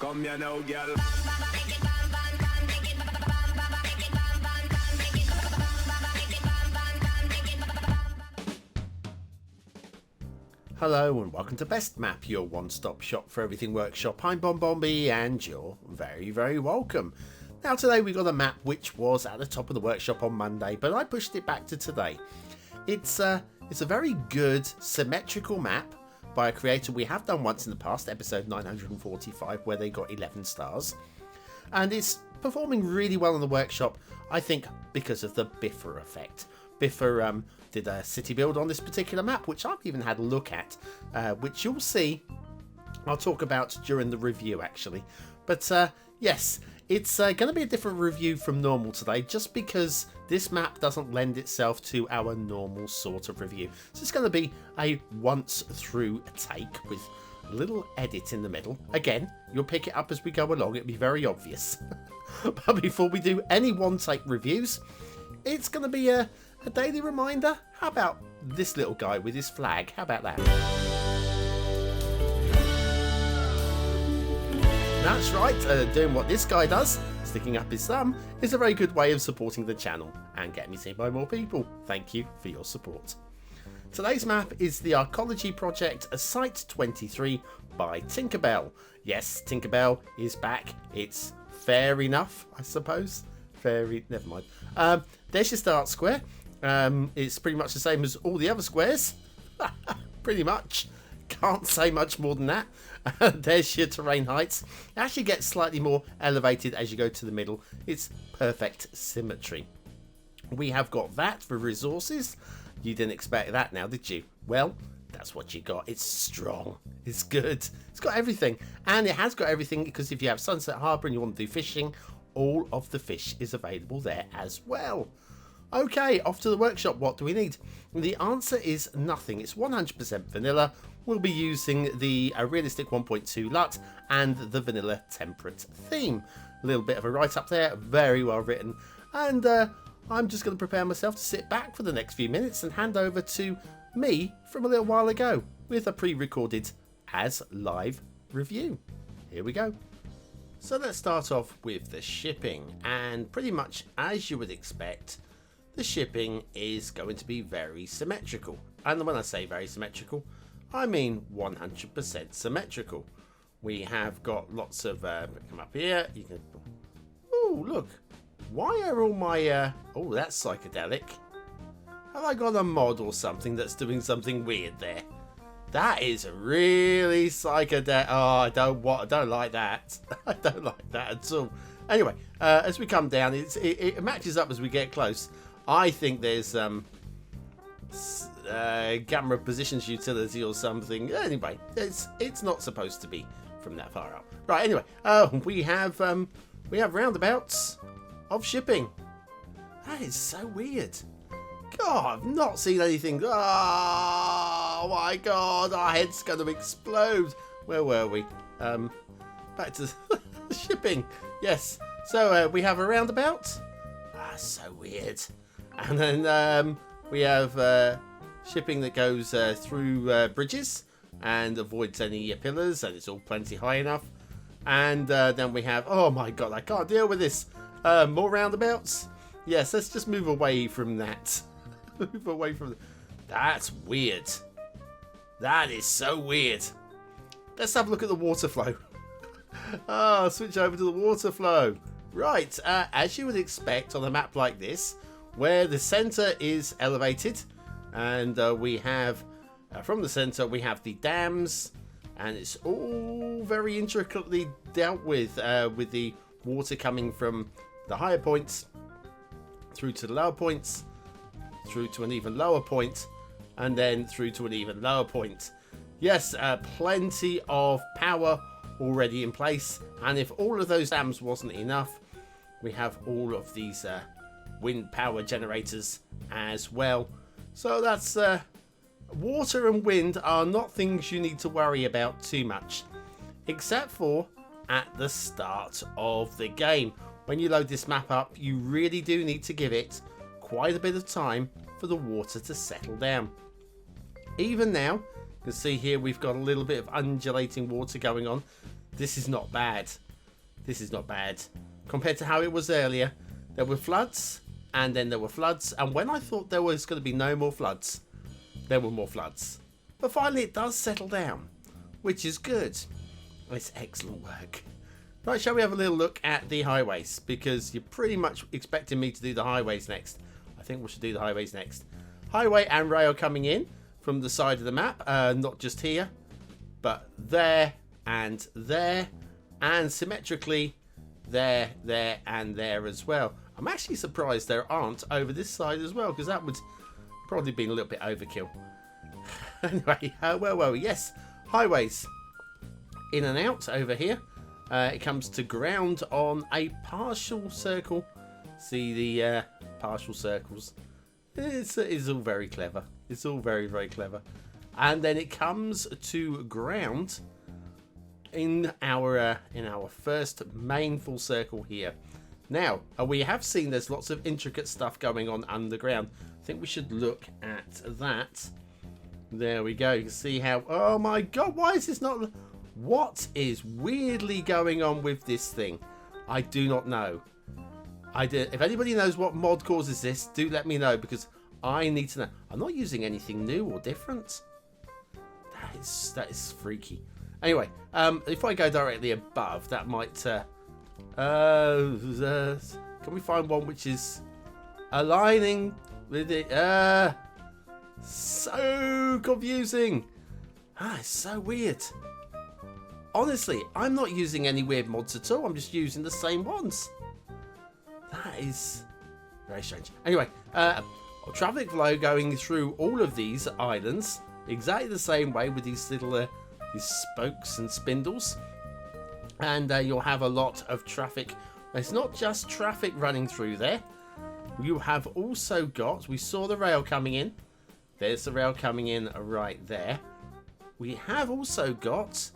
Come here now, girl. Hello and welcome to Best Map, your one-stop shop for everything workshop. I'm BonBonB and you're very, very welcome. Now today we got a map which was at the top of the workshop on Monday, but I pushed it back to today. It's a very good symmetrical map by a creator we have done once in the past, episode 945, where they got 11 stars. And it's performing really well in the workshop, I think, because of the Biffa effect. Biffa did a city build on this particular map, which I've even had a look at, which you'll see I'll talk about during the review, actually. But yes, it's going to be a different review from normal today, just because this map doesn't lend itself to our normal sort of review. So it's going to be a once-through take with a little edit in the middle. Again, you'll pick it up as we go along. It'll be very obvious. But before we do any one-take reviews, it's going to be a daily reminder. How about this little guy with his flag? How about that? That's right, doing what this guy does, sticking up his thumb, is a very good way of supporting the channel and getting me seen by more people. Thank you for your support. Today's map is the Arcology project, Site 23 by TinkerBell. Yes, TinkerBell is back. It's fair enough, I suppose. Never mind. There's your start square. It's pretty much the same as all the other squares. Pretty much. Can't say much more than that. There's your terrain heights. It actually gets slightly more elevated as you go to the middle. It's perfect symmetry. We have got that for resources. You didn't expect that now, did you? Well, that's what you got. It's strong. It's good. It's got everything. And it has got everything because if you have Sunset Harbour and you want to do fishing, all of the fish is available there as well. Okay, off to the workshop. What do we need? The answer is nothing. It's 100% vanilla. We'll be using the realistic 1.2 LUT and the vanilla temperate theme. A little bit of a write-up there, very well written. And I'm just going to prepare myself to sit back for the next few minutes and hand over to me from a little while ago with a pre-recorded as live review. Here we go. So let's start off with the shipping, and pretty much as you would expect, the shipping is going to be very symmetrical. And when I say very symmetrical, I mean 100% symmetrical. We have got lots of, come up here, you can, oh look, why are all my, oh that's psychedelic. Have I got a mod or something that's doing something weird there? That is really psychedelic. Oh, I don't like that. I don't like that at all. Anyway, as we come down, it matches up as we get close. I think there's camera positions utility or something. Anyway, it's not supposed to be from that far up. Right. Anyway, we have roundabouts of shipping. That is so weird. God, I've not seen anything. Oh my God, our head's going to explode. Where were we? Back to shipping. Yes. So we have a roundabout. Ah, so weird. And then we have shipping that goes through bridges and avoids any pillars, and it's all plenty high enough. And then we have, oh my God, I can't deal with this. More roundabouts. Yes, let's just move away from that. Move away from that's weird. That is so weird. Let's have a look at the water flow. Switch over to the water flow. Right, as you would expect on a map like this, where the center is elevated, and we have from the center we have the dams, and it's all very intricately dealt with the water coming from the higher points through to the lower points, through to an even lower point, and then through to an even lower point. Yes, plenty of power already in place, and if all of those dams wasn't enough, we have all of these wind power generators as well. So that's water and wind are not things you need to worry about too much, except for at the start of the game. When you load this map up, you really do need to give it quite a bit of time for the water to settle down. Even now, you can see here we've got a little bit of undulating water going on. this is not bad. This is not bad. Compared to how it was earlier, there were floods, and then there were floods, and when I thought there was going to be no more floods, there were more floods. But finally it does settle down, which is good. It's excellent work. Right, shall we have a little look at the highways? Because you're pretty much expecting me to do the highways next. I think we should do the highways next. Highway and rail coming in from the side of the map, not just here, but there, and symmetrically there, and there as well. I'm actually surprised there aren't over this side as well, because that would probably been a little bit overkill. Anyway, well, yes, highways in and out over here. It comes to ground on a partial circle. See the partial circles. It's all very clever. It's all very, very clever. And then it comes to ground in our first main full circle here. Now, we have seen there's lots of intricate stuff going on underground. I think we should look at that. There we go. You can see how... Oh my god, why is this not... What is weirdly going on with this thing? I do not know. If anybody knows what mod causes this, do let me know, because I need to know. I'm not using anything new or different. That is freaky. Anyway, if I go directly above, that might... can we find one which is aligning with it? So confusing. It's so weird. Honestly, I'm not using any weird mods at all. I'm just using the same ones. That is very strange. Anyway, traffic flow going through all of these islands exactly the same way with these little these spokes and spindles. And you'll have a lot of traffic. It's not just traffic running through there. You have also got... We saw the rail coming in. There's the rail coming in right there. We have also got...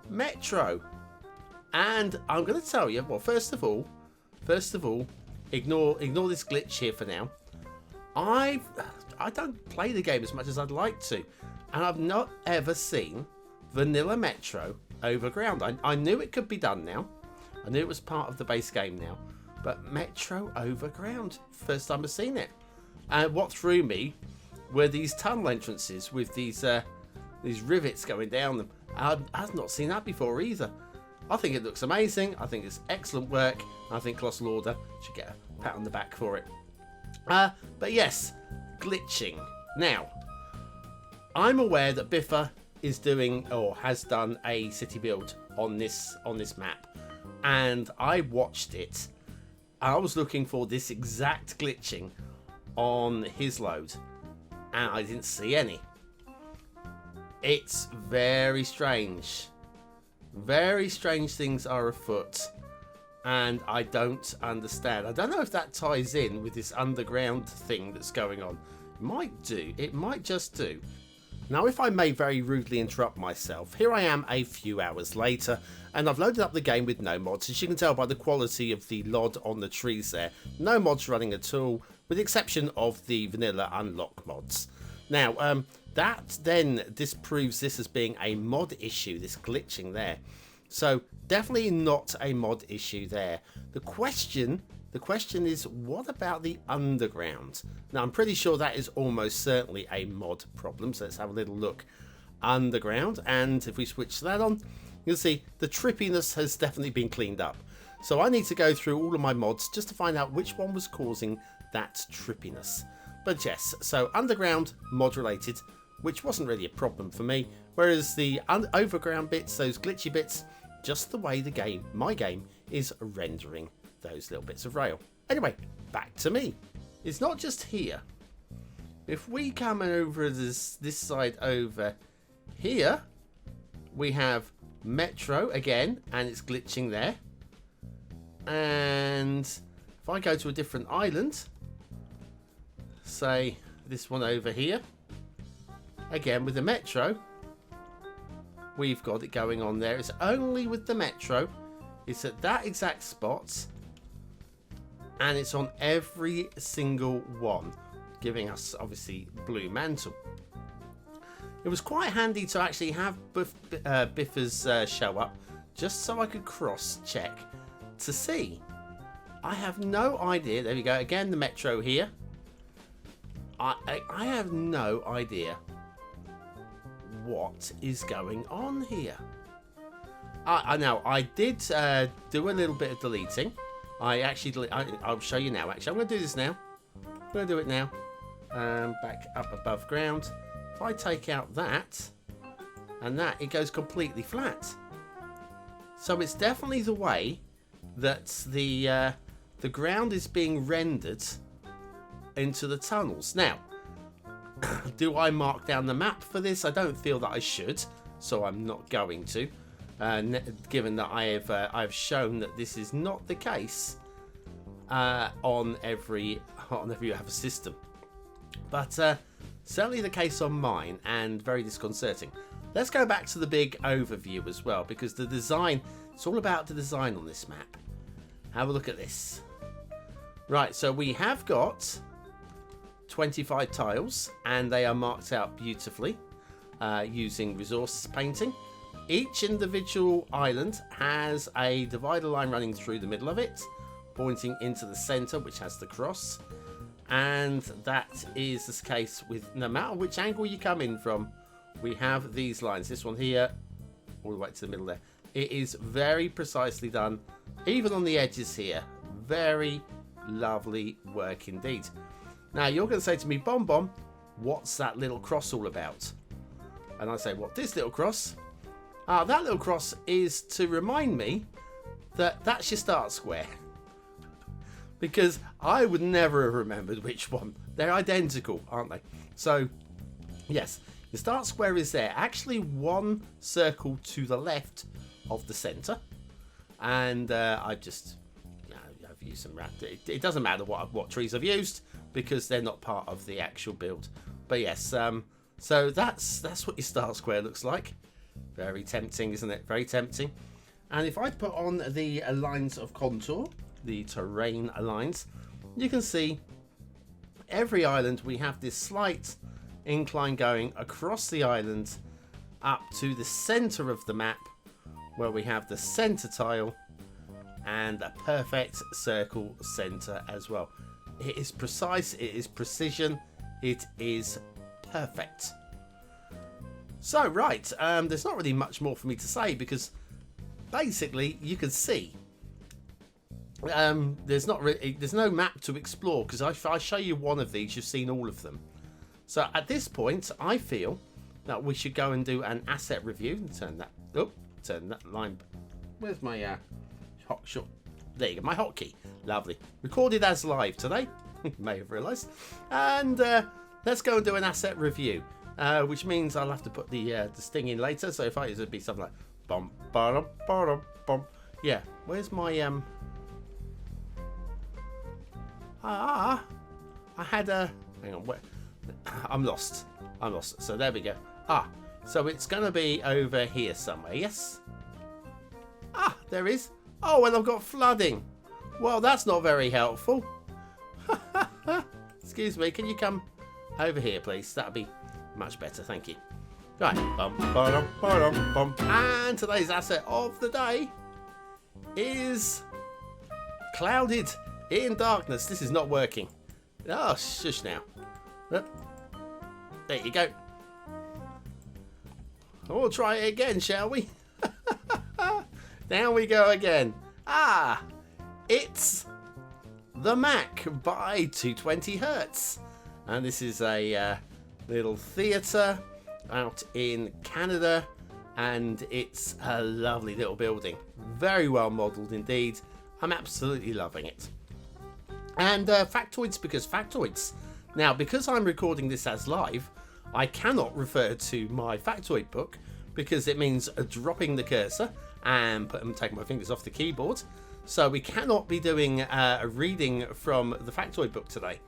Metro, and I'm going to tell you. Well, first of all, ignore this glitch here for now. I don't play the game as much as I'd like to, and I've not ever seen vanilla Metro overground. I knew it could be done now. I knew it was part of the base game now, but Metro overground, first time I've seen it. And what threw me were these tunnel entrances with these rivets going down them. I've not seen that before either. I think it looks amazing. I think it's excellent work. I think Colossal Order should get a pat on the back for it. But yes, glitching. Now, I'm aware that Biffa is doing or has done a city build on this map, and I watched it. I was looking for this exact glitching on his load, and I didn't see any. It's very strange. Very strange things are afoot. And I don't understand. I don't know if that ties in with this underground thing that's going on. It might do. It might just do. Now, if I may very rudely interrupt myself, here I am a few hours later, and I've loaded up the game with no mods. As you can tell by the quality of the LOD on the trees there, no mods running at all, with the exception of the vanilla unlock mods. Now, that then disproves this as being a mod issue, this glitching there. So definitely not a mod issue there. The question is, what about the underground? Now, I'm pretty sure that is almost certainly a mod problem. So let's have a little look underground. And if we switch that on, you'll see the trippiness has definitely been cleaned up. So I need to go through all of my mods just to find out which one was causing that trippiness. But yes, so underground mod related, which wasn't really a problem for me. Whereas the overground bits, those glitchy bits, just the way the game, my game, is rendering those little bits of rail. Anyway, back to me. It's not just here. If we come over this side over here, we have Metro again, and it's glitching there. And if I go to a different island, say this one over here, again with the Metro, we've got it going on there. It's only with the Metro. It's at that exact spot, and it's on every single one, giving us obviously blue mantle. It was quite handy to actually have Biffa's show up just so I could cross-check to see. I have no idea. There we go. Again, the metro here. I have no idea what is going on here. I know I did do a little bit of deleting. I'll show you now. Actually, I'm going to do this now. I'm going to do it now. Back up above ground. If I take out that and that, it goes completely flat. So it's definitely the way that the ground is being rendered into the tunnels. Now, do I mark down the map for this? I don't feel that I should, so I'm not going to. Given that I've shown that this is not the case on every other system, but certainly the case on mine, and very disconcerting. Let's go back to the big overview as well, because the design, it's all about the design on this map. Have a look at this. Right, so we have got 25 tiles, and they are marked out beautifully using resource painting. Each individual island has a divider line running through the middle of it, pointing into the center, which has the cross. And that is the case with no matter which angle you come in from, we have these lines. This one here, all the way to the middle there. It is very precisely done, even on the edges here. Very lovely work indeed. Now, you're going to say to me, BonBonB, what's that little cross all about? And I say, what, this little cross? That little cross is to remind me that that's your start square. Because I would never have remembered which one. They're identical, aren't they? So, yes, the start square is there. Actually, one circle to the left of the center. And I've used some wrap. It doesn't matter what trees I've used, because they're not part of the actual build. But yes, so that's what your start square looks like. Very tempting, isn't it? Very tempting. And if I put on the lines of contour, the terrain lines, you can see every island we have this slight incline going across the island up to the center of the map, where we have the center tile and a perfect circle center as well. It is precise, it is precision, it is perfect. So, right, there's not really much more for me to say, because basically you can see there's no map to explore, because if I show you one of these, you've seen all of them. So at this point, I feel that we should go and do an asset review. Turn that line. Where's my shot? There you go, my hotkey. Lovely. Recorded as live today. You may have realised. And let's go and do an asset review. Which means I'll have to put the sting in later. So if it would be something like bum bum bum bum. Yeah, where's my I had a hang on. Where? I'm lost. So there we go. So it's gonna be over here somewhere. Yes. There is. Oh, and I've got flooding. Well, that's not very helpful. Excuse me. Can you come over here, please? That'd be much better, thank you. Right, and today's asset of the day is clouded in darkness. This is not working. Oh, shush now. There you go. We'll try it again, shall we? Down we go again. It's the Mac by 220 Hertz, and this is a little theatre out in Canada, and it's a lovely little building, very well modelled indeed. I'm absolutely loving it. And factoids, because factoids. Now, because I'm recording this as live, I cannot refer to my factoid book, because it means dropping the cursor and taking my fingers off the keyboard. So we cannot be doing a reading from the factoid book today.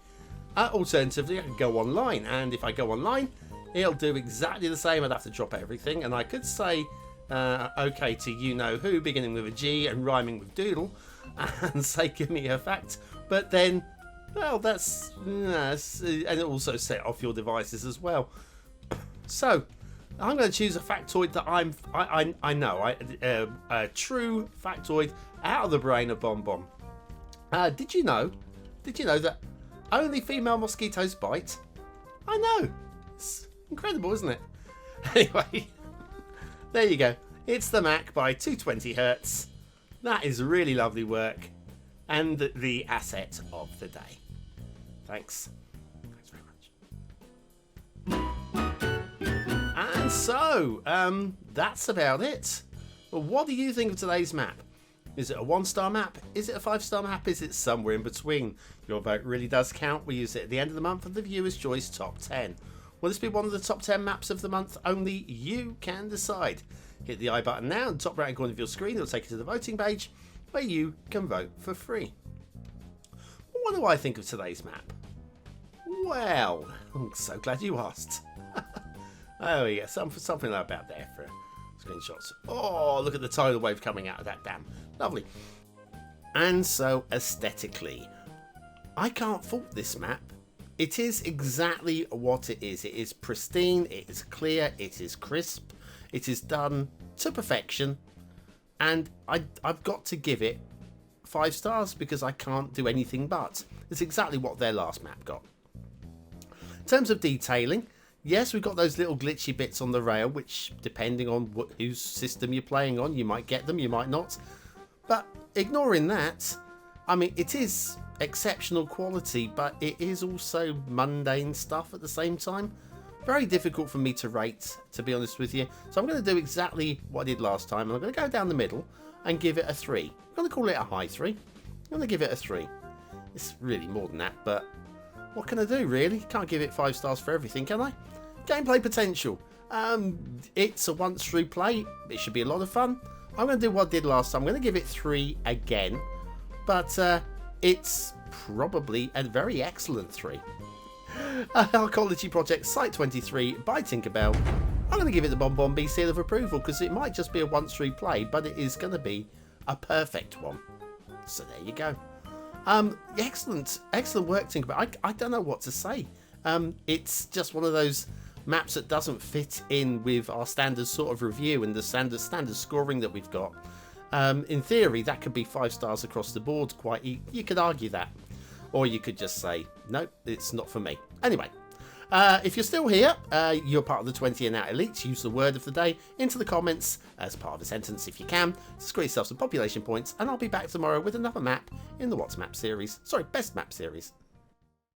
Alternatively, I can go online, and if I go online, it'll do exactly the same. I'd have to drop everything, and I could say okay to you know who, beginning with a G and rhyming with doodle, and say give me a fact. But then, well, and it also set off your devices as well. So I'm going to choose a factoid that I know, a true factoid out of the brain of BonBonB. Did you know that only female mosquitoes bite? I know. It's incredible, isn't it? Anyway, there you go. It's the Mac by 220Hz. That is really lovely work, and the asset of the day. Thanks. Thanks very much. And so, that's about it. Well, what do you think of today's map? Is it a 1-star map? Is it a 5-star map? Is it somewhere in between? Your vote really does count. We use it at the end of the month for the Viewer's Choice Top 10. Will this be one of the top 10 maps of the month? Only you can decide. Hit the I button now in the top right hand corner of your screen. It'll take you to the voting page where you can vote for free. What do I think of today's map? Well, I'm so glad you asked. Oh yeah, something about there for screenshots. Oh, look at the tidal wave coming out of that dam. Lovely. And so aesthetically, I can't fault this map. It is exactly what it is. It is pristine, it is clear, it is crisp, it is done to perfection, and I've got to give it 5 stars because I can't do anything but. It's exactly what their last map got. In terms of detailing, yes, we've got those little glitchy bits on the rail, which depending on whose system you're playing on, you might get them, you might not. But ignoring that, I mean, it is exceptional quality, but it is also mundane stuff at the same time. Very difficult for me to rate, to be honest with you. So I'm going to do exactly what I did last time. I'm going to go down the middle and give it a 3. I'm going to call it a high 3. I'm going to give it a 3. It's really more than that, but what can I do, really? Can't give it 5 stars for everything, can I? Gameplay potential. It's a once through play. It should be a lot of fun. I'm going to do what I did last time. I'm going to give it 3 again, but it's probably a very excellent 3. Arcology Project Site 23 by TinkerBell. I'm going to give it the BonBonB seal of approval because it might just be a once through play, but it is going to be a perfect one. So there you go. Excellent work, TinkerBell. I don't know what to say. It's just one of those maps that doesn't fit in with our standard sort of review and the standard scoring that we've got. In theory, that could be 5 stars across the board. You could argue that, or you could just say nope, it's not for me. Anyway, if you're still here, you're part of the 20 and out elites. Use the word of the day into the comments as part of a sentence if you can to score yourself some population points, and I'll be back tomorrow with another map in the What's Map series. Sorry, Best Map series.